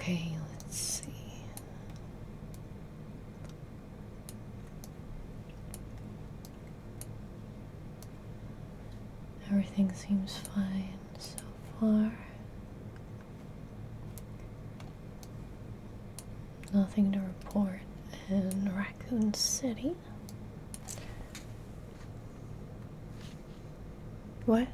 Okay, let's see. Everything seems fine so far. Nothing to report in Raccoon City. What?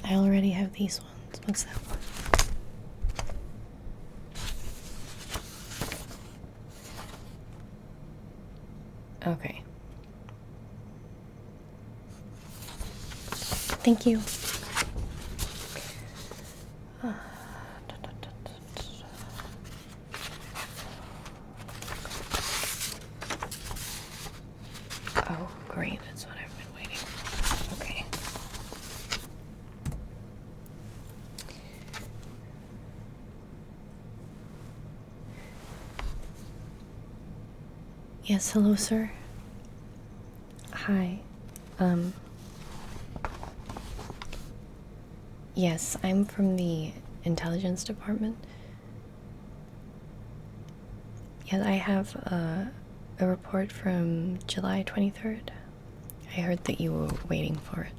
I already have these ones. What's that one? Okay. Thank you. Oh, great. That's what I've been waiting for. Okay. Yes, hello, sir. Hi. Yes, I'm from the intelligence department. Yes, I have a report from July 23rd. I heard that you were waiting for it.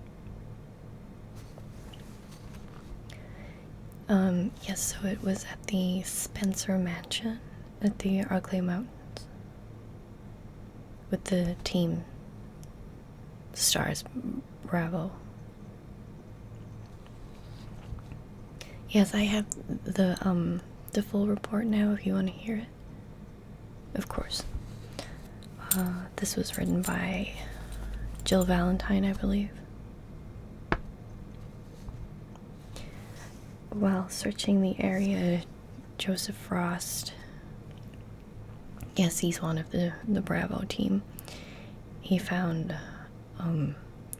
Yes, so it was at the Spencer Mansion at the Arklay Mountains with the team Stars Bravo. Yes, I have the full report now if you want to hear it. Of course. This was written by Jill Valentine, I believe. While searching the area, Joseph Frost, yes, he's one of the Bravo team, he found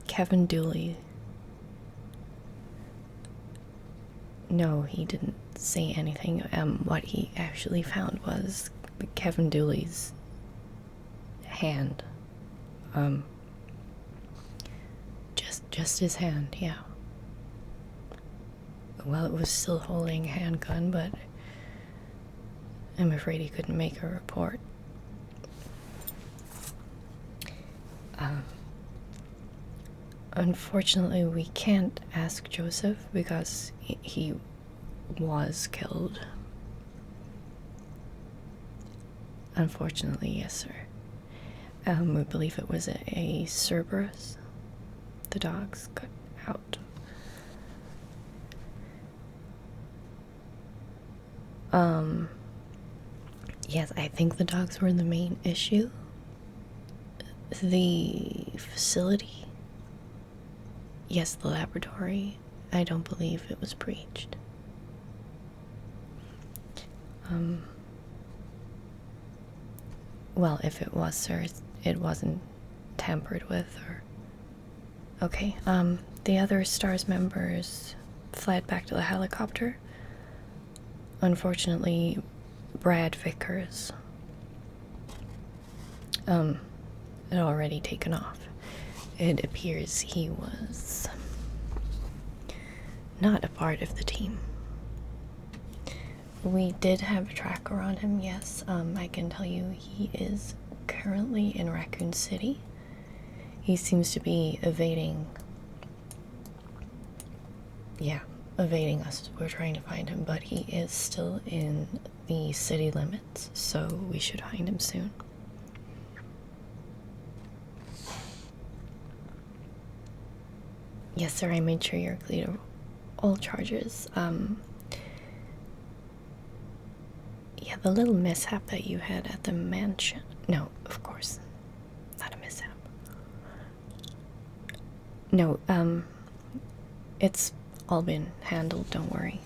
Kevin Dooley. No, he didn't say anything. What he actually found was Kevin Dooley's hand. Just his hand, yeah. Well, it was still holding a handgun, but I'm afraid he couldn't make a report. Unfortunately, we can't ask Joseph because he was killed. Unfortunately, yes, sir. We believe it was a Cerberus. The dogs got out. Yes, I think the dogs were the main issue. The facility, yes, the laboratory, I don't believe it was breached. Well, if it was, sir, it wasn't tampered with, or... Okay, the other STARS members fled back to the helicopter. Unfortunately, Brad Vickers had already taken off. It appears he was not a part of the team. We did have a tracker on him, yes. I can tell you he is currently in Raccoon City. He seems to be evading us. We're trying to find him, but he is still in the city limits, so we should find him soon. Yes, sir, I made sure you're clear of all charges. Yeah, the little mishap that you had at the mansion. No, of course. Not a mishap. No, it's all been handled, don't worry.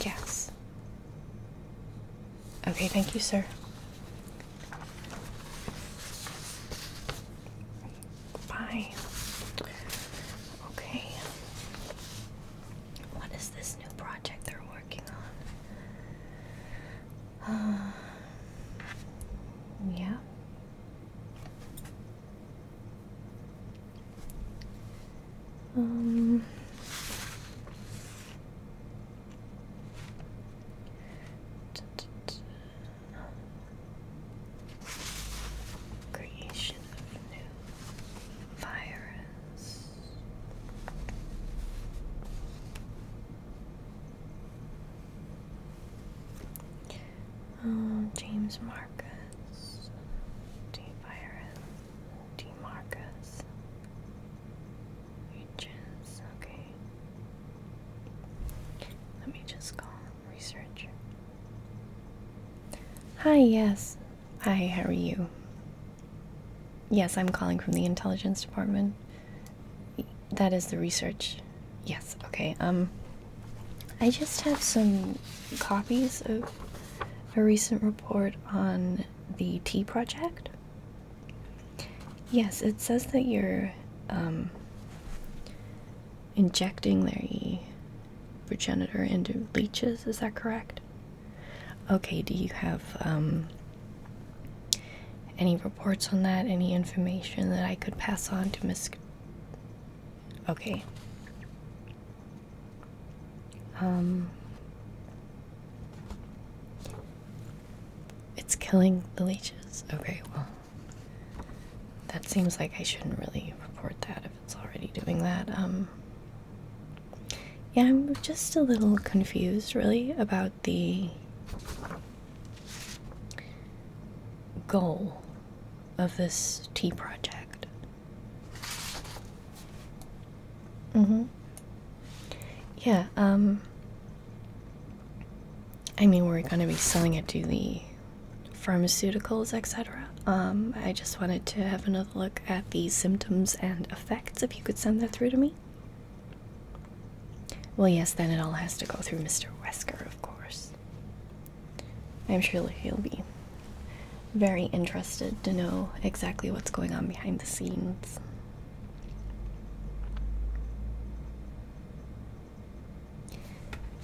Yes. Okay, thank you, sir. Bye. Okay. What is this new project they're working on? Yeah. James Marcus. T virus. T Marcus. Reaches. Okay. Let me just call research. Hi, yes. Hi, how are you? Yes, I'm calling from the intelligence department. That is the research. Yes, okay. I just have some copies of a recent report on the T project. Yes, it says that you're injecting the progenitor into leeches, is that correct? Okay, do you have any reports on that? Any information that I could pass on to Miss? Okay. It's killing the leeches. Okay, well, that seems like I shouldn't really report that if it's already doing that. Yeah, I'm just a little confused, really, about the goal of this tea project. Yeah, I mean, we're gonna be selling it to the pharmaceuticals, etc. I just wanted to have another look at the symptoms and effects, if you could send that through to me. Well, yes, then it all has to go through Mr. Wesker, of course. I'm sure he'll be very interested to know exactly what's going on behind the scenes.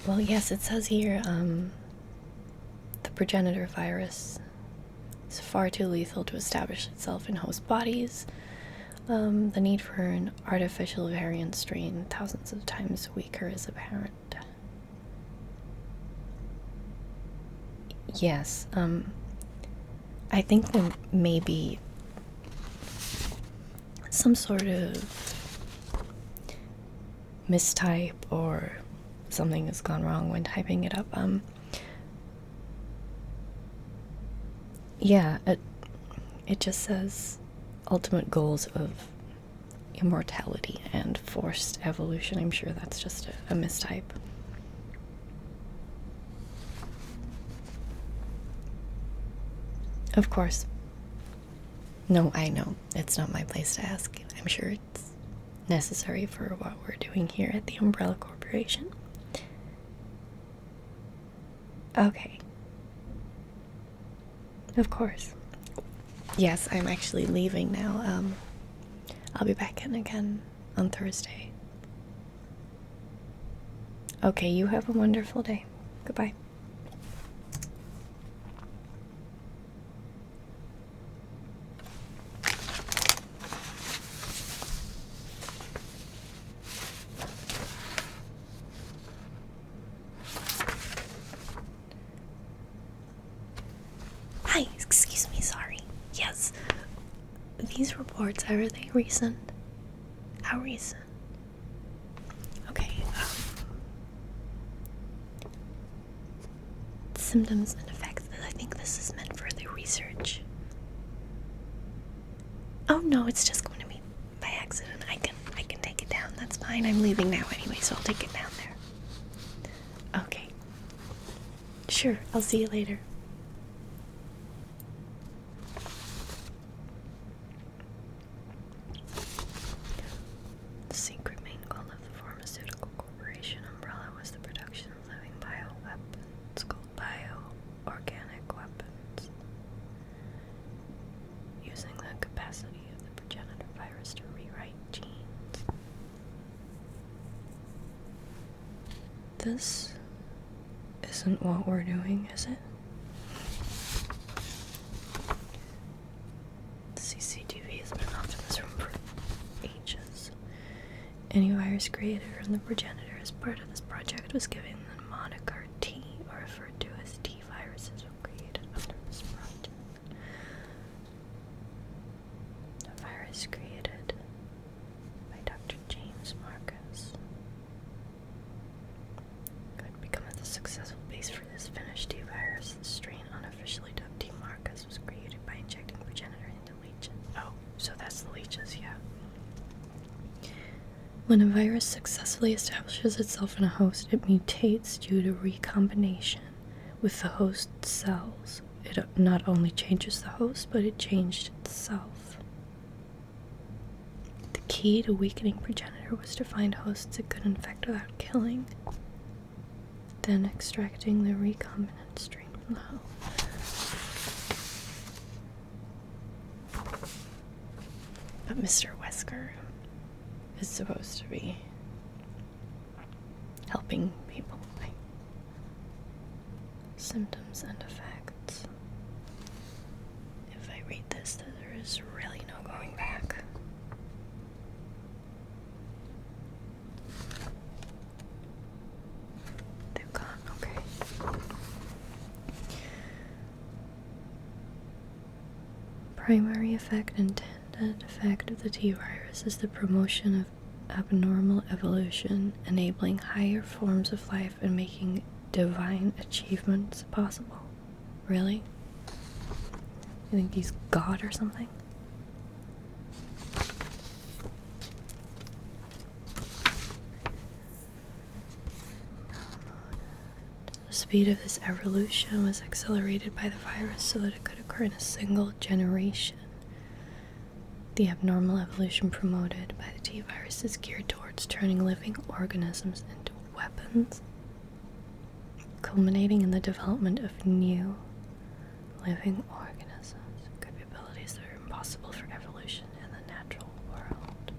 Well, yes, it says here, the progenitor virus is far too lethal to establish itself in host bodies. The need for an artificial variant strain thousands of times weaker is apparent. Yes, I think there may be some sort of mistype or something has gone wrong when typing it up. Yeah, it just says ultimate goals of immortality and forced evolution. I'm sure that's just a mistype. Of course. No, I know. It's not my place to ask. I'm sure it's necessary for what we're doing here at the Umbrella Corporation. Okay. Of course. Yes, I'm actually leaving now. I'll be back in again on Thursday. Okay, you have a wonderful day. Goodbye. Hi, excuse me, sorry. Yes. These reports, are they recent? How recent? Okay, symptoms and effects. I think this is meant for the research. Oh no, it's just going to be by accident. I can take it down. That's fine. I'm leaving now anyway, so I'll take it down there. Okay. Sure, I'll see you later. The secret main goal of the pharmaceutical corporation umbrella was the production of living bioweapons called bioorganic weapons, using the capacity of the progenitor virus to rewrite genes. This isn't what we're doing, is it? The CCTV has been off in this room for ages. Any virus created from the progenitor as part of this project was given the moniker T, or referred to as T viruses were created under this project. The virus created by Dr. James Marcus could become the successful base for this finished T virus. The strain leeches, yeah. When a virus successfully establishes itself in a host, it mutates due to recombination with the host cells. It not only changes the host, but it changed itself. The key to weakening progenitor was to find hosts it could infect without killing, then extracting the recombinant strain from the host. But Mr. Wesker is supposed to be helping people, like symptoms and effects. If I read this, there is really no going back. They've gone, okay. Primary effect and intended effect of the T virus is the promotion of abnormal evolution, enabling higher forms of life and making divine achievements possible. Really? You think he's God or something? The speed of this evolution was accelerated by the virus so that it could occur in a single generation. The abnormal evolution promoted by the T virus is geared towards turning living organisms into weapons, culminating in the development of new living organisms, capabilities that are impossible for evolution in the natural world.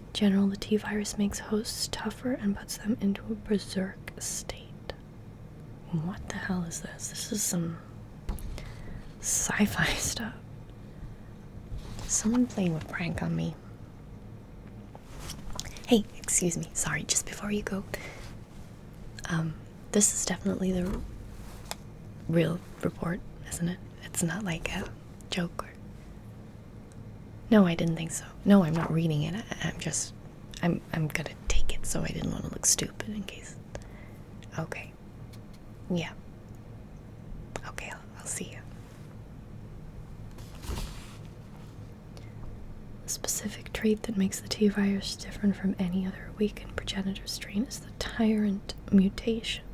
In general, the T virus makes hosts tougher and puts them into a berserk state. What the hell is this? This is some sci-fi stuff. Someone playing a prank on me. Hey, excuse me. Sorry, just before you go. This is definitely the real report, isn't it? It's not like a joke or... No, I didn't think so. No, I'm not reading it. I'm gonna take it, so I didn't want to look stupid in case. Okay. Yeah. Okay, I'll see you. The specific trait that makes the T virus different from any other weakened progenitor strain is the tyrant mutation,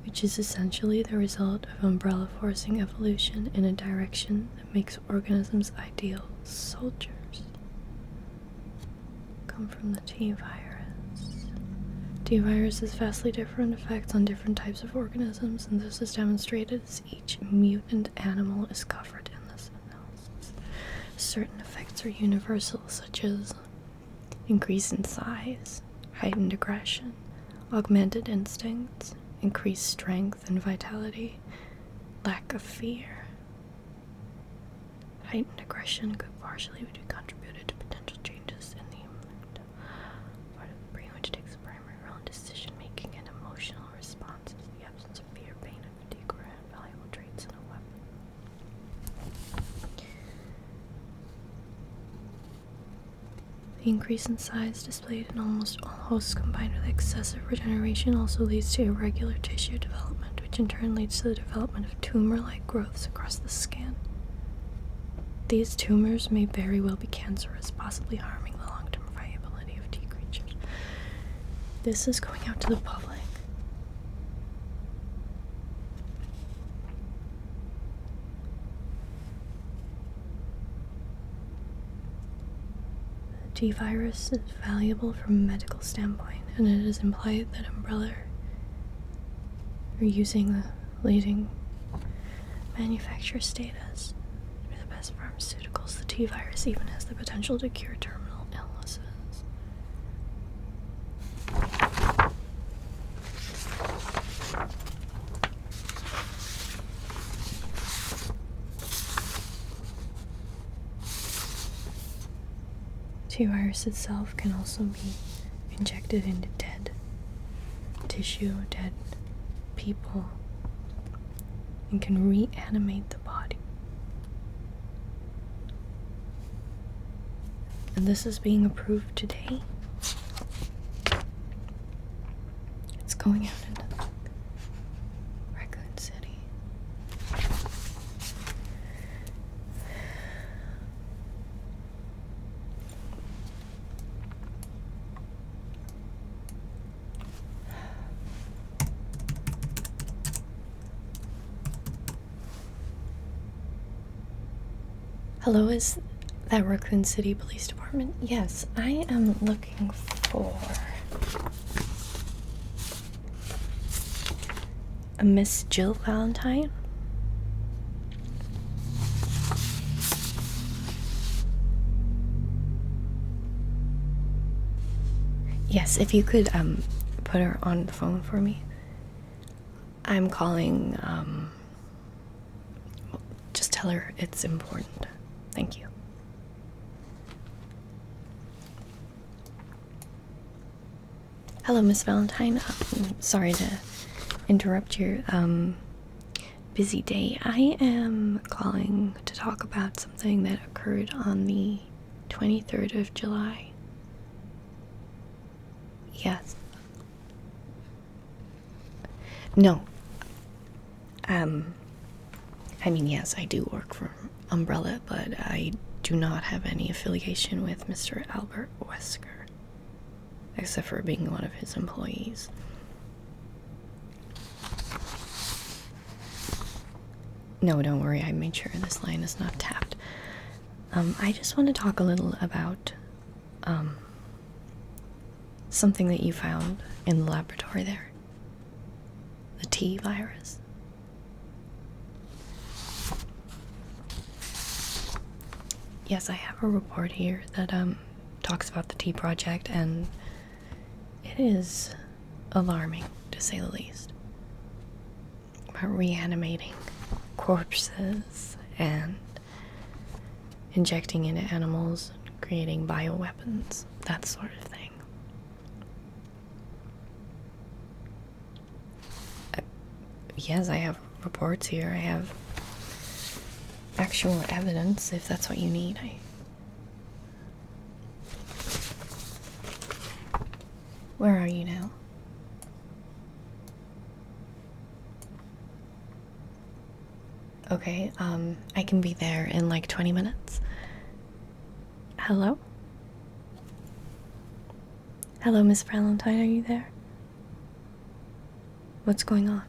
which is essentially the result of umbrella forcing evolution in a direction that makes organisms ideal soldiers. Come from the T virus. T virus has vastly different effects on different types of organisms, and this is demonstrated as each mutant animal is covered in this analysis. Certain effects are universal, such as increase in size, heightened aggression, augmented instincts, increased strength and vitality, lack of fear. Heightened aggression could partially be contributed to potential changes in the part of the brain which takes a primary role in decision making and emotional responses. The absence of fear, pain, and fatigue are invaluable traits in a weapon. The increase in size displayed in almost all hosts combined with excessive regeneration also leads to irregular tissue development, which in turn leads to the development of tumor-like growths across the skin. These tumors may very well be cancerous, possibly harming the long-term viability of T creatures. This is going out to the public. T virus is valuable from a medical standpoint, and it is implied that Umbrella are using the leading manufacturer status for the best pharmaceuticals. The T virus even has the potential to cure terminal illnesses. T virus itself can also be injected into dead tissue, dead people, and can reanimate the body. And this is being approved today. It's going out into Raccoon City. Hello, is that Raccoon City Police Department? Yes, I am looking for a Miss Jill Valentine. Yes, if you could put her on the phone for me. I'm calling, just tell her it's important. Thank you. Hello, Miss Valentine. Sorry to interrupt your busy day. I am calling to talk about something that occurred on the 23rd of July. Yes. No. I mean, yes, I do work for Umbrella, but I do not have any affiliation with Mr. Albert Wesker, except for being one of his employees. No, don't worry, I made sure this line is not tapped. I just want to talk a little about, something that you found in the laboratory there. The T virus. Yes, I have a report here that talks about the T project, and it is alarming, to say the least. About reanimating corpses and injecting into animals, creating bioweapons, that sort of thing. Yes, I have reports here. I have actual evidence, if that's what you need. Where are you now? Okay, I can be there in like 20 minutes. Hello? Hello, Miss Valentine, are you there? What's going on?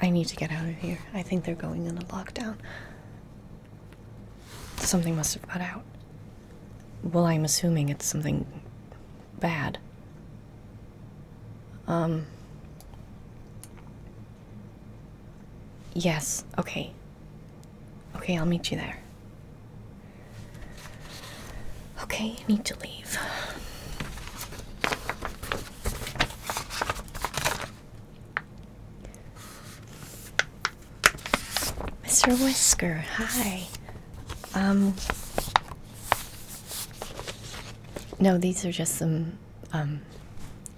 I need to get out of here. I think they're going in a lockdown. Something must have got out. Well, I'm assuming it's something bad. Yes, okay. Okay, I'll meet you there. Okay, I need to leave. Mr. Whisker, hi. No, these are just some,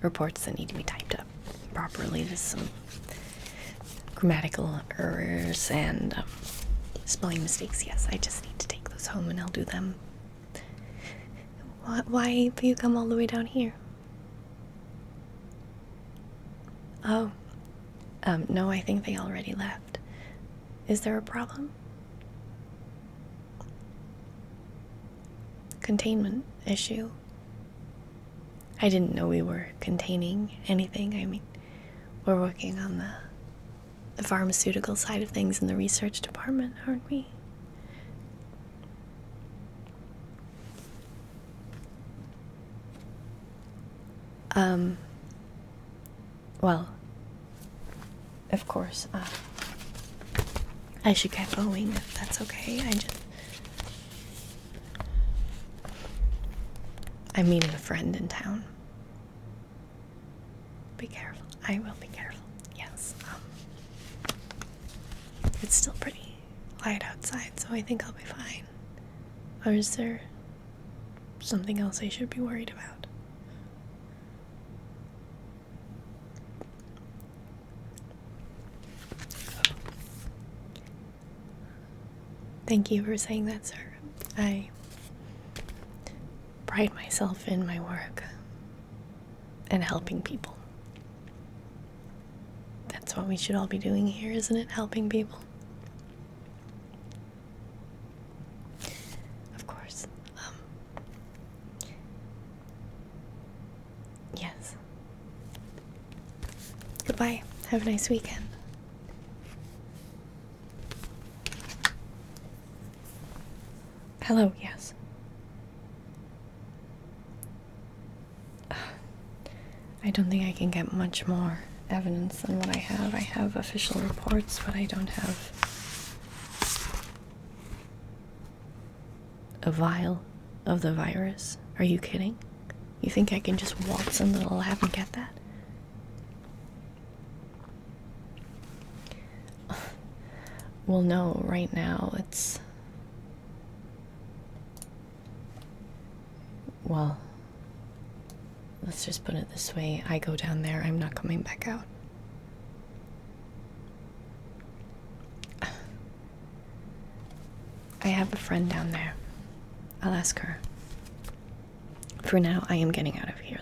reports that need to be typed up properly. There's some grammatical errors and, spelling mistakes. Yes, I just need to take those home and I'll do them. Why have you come all the way down here? Oh, no, I think they already left. Is there a problem? Containment issue. I didn't know we were containing anything. I mean, we're working on the pharmaceutical side of things in the research department, aren't we? Well, of course, I should get going if that's okay. I'm meeting a friend in town. Be careful. I will be careful. Yes. It's still pretty light outside, so I think I'll be fine. Or is there something else I should be worried about? Thank you for saying that, sir. I pride myself in my work and helping people. That's what we should all be doing here, isn't it? Helping people. Yes. Goodbye. Have a nice weekend. Hello, yes. I don't think I can get much more evidence than what I have. I have official reports, but I don't have a vial of the virus. Are you kidding? You think I can just waltz into the lab and get that? Well, no, right now it's... Well, let's just put it this way. I go down there, I'm not coming back out. I have a friend down there. I'll ask her. For now, I am getting out of here,